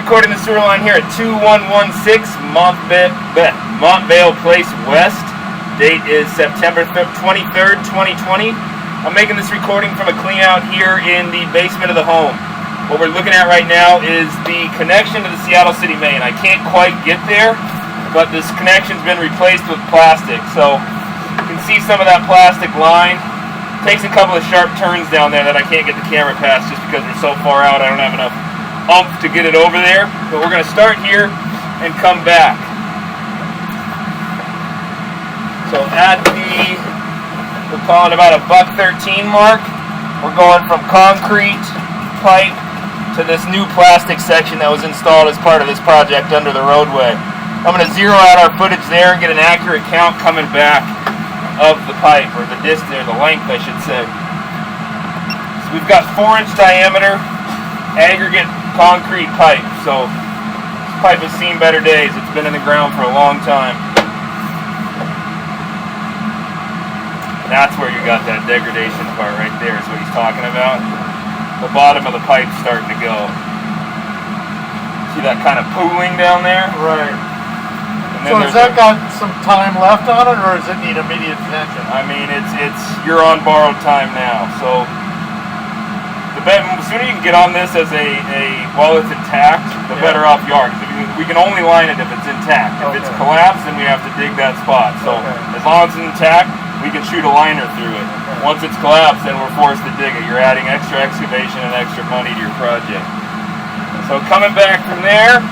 recording the sewer line here at 2116 Montvale Place West. Date is September 23rd, 2020. I'm making this recording from a clean out here in the basement of the home. What we're looking at right now is the connection to the Seattle City main. I can't quite get there, but this connection's been replaced with plastic. So you can see some of that plastic line. Takes a couple of sharp turns down there that I can't get the camera past just because we're so far out. I don't have enough oomph to get it over there. But we're going to start here and come back. So at the, we'll call it about a $1.13 mark, we're going from concrete pipe to this new plastic section that was installed as part of this project under the roadway. I'm going to zero out our footage there and get an accurate count coming back of the pipe, or the distance, or the length I should say. So we've got 4-inch diameter aggregate concrete pipe. So this pipe has seen better days. It's been in the ground for a long time. That's where you got that degradation part right there is what he's talking about. The bottom of the pipe's starting to go. See that kind of pooling down there? Right. So has that got some time left on it, or does it need immediate attention? I mean, you're on borrowed time now. So the sooner you can get on this as while it's intact, the better off you are. We can only line it if it's intact. If it's collapsed, then we have to dig that spot. So as long as it's intact, we can shoot a liner through it. Once it's collapsed, then we're forced to dig it. You're adding extra excavation and extra money to your project. So coming back from there,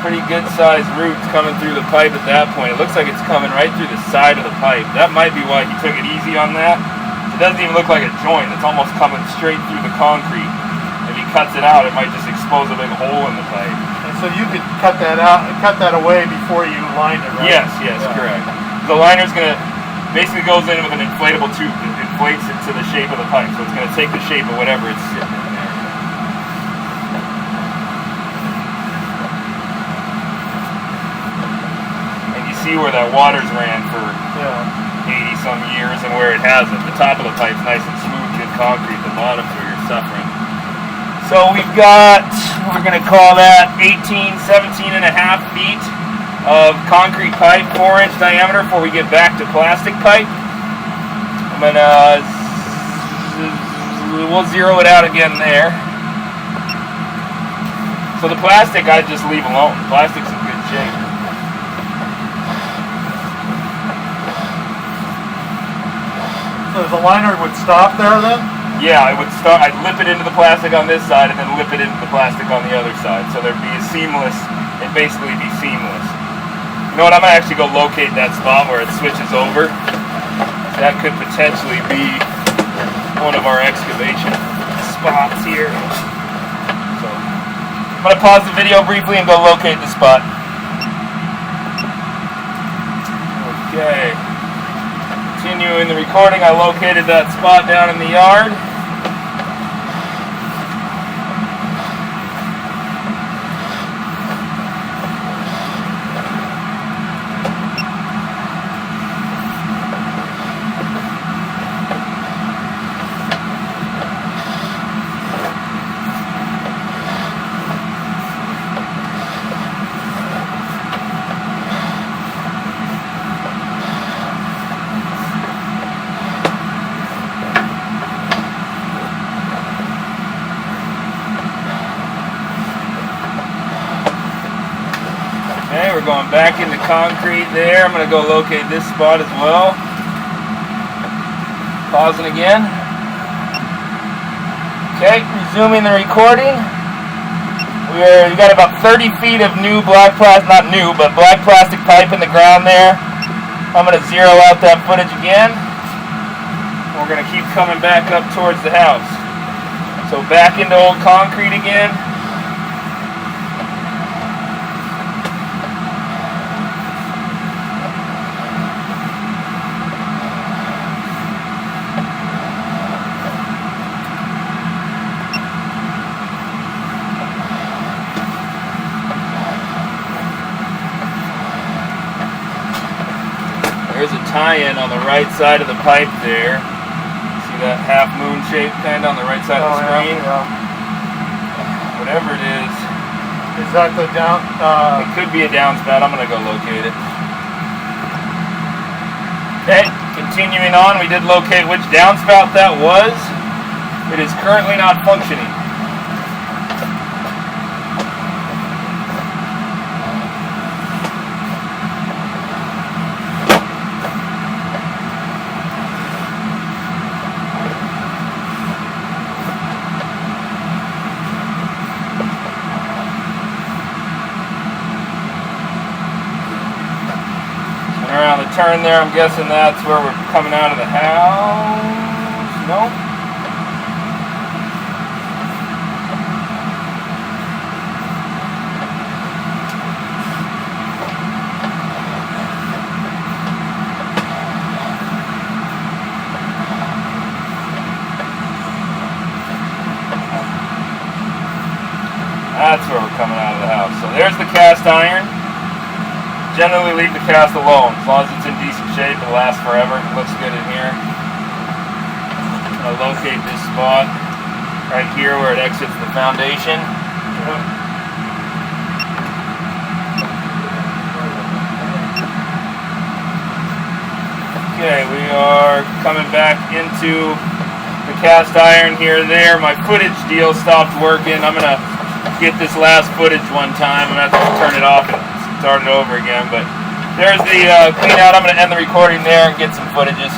pretty good sized roots coming through the pipe at that point. It looks like it's coming right through the side of the pipe. That might be why he took it easy on that. It doesn't even look like a joint. It's almost coming straight through the concrete. If he cuts it out, it might just expose a big hole in the pipe. And so you could cut that out, cut that away before you line it, right? Yes, correct. The liner's gonna basically goes in with an inflatable tube that inflates it to the shape of the pipe. So it's gonna take the shape of whatever it's sitting in. See where that water's ran for 80 some years and where it hasn't. The top of the pipe's nice and smooth, good concrete. The bottom's where you're suffering. So we've got, we're going to call that 17 and a half feet of concrete pipe, 4-inch diameter before we get back to plastic pipe. I'm going to, we'll zero it out again there. So the plastic I'd just leave alone. The plastic's in good shape. So the liner would stop there then? Yeah, it would start. I'd lip it into the plastic on this side and then lip it into the plastic on the other side. So there'd be a seamless, it'd basically be seamless. You know what, I'm going to actually go locate that spot where it switches over. That could potentially be one of our excavation spots here. So I'm going to pause the video briefly and go locate the spot. Okay. Continuing the recording, I located that spot down in the yard. Okay, we're going back into concrete there. I'm going to go locate this spot as well. Pausing again. Okay, resuming the recording. We got about 30 feet of new black plastic, not new, but black plastic pipe in the ground there. I'm going to zero out that footage again. We're going to keep coming back up towards the house. So back into old concrete again. There's a tie-in on the right side of the pipe there. that half moon shape kind of on the right side of the screen? Yeah. Whatever it is. Is that the down? It could be a downspout. I'm going to go locate it. Okay, continuing on, we did locate which downspout that was. It is currently not functioning. Around the turn there, I'm guessing that's where we're coming out of the house. No? That's where we're coming out of the house. So there's the cast iron. Generally leave the cast alone. As long as it's in decent shape, it'll last forever. It looks good in here. I'll locate this spot right here where it exits the foundation. Okay, we are coming back into the cast iron here there. My footage deal stopped working. I'm gonna get this last footage one time. I'm gonna have to turn it off and start it over again, but there's the clean out. I'm going to end the recording there and get some footages.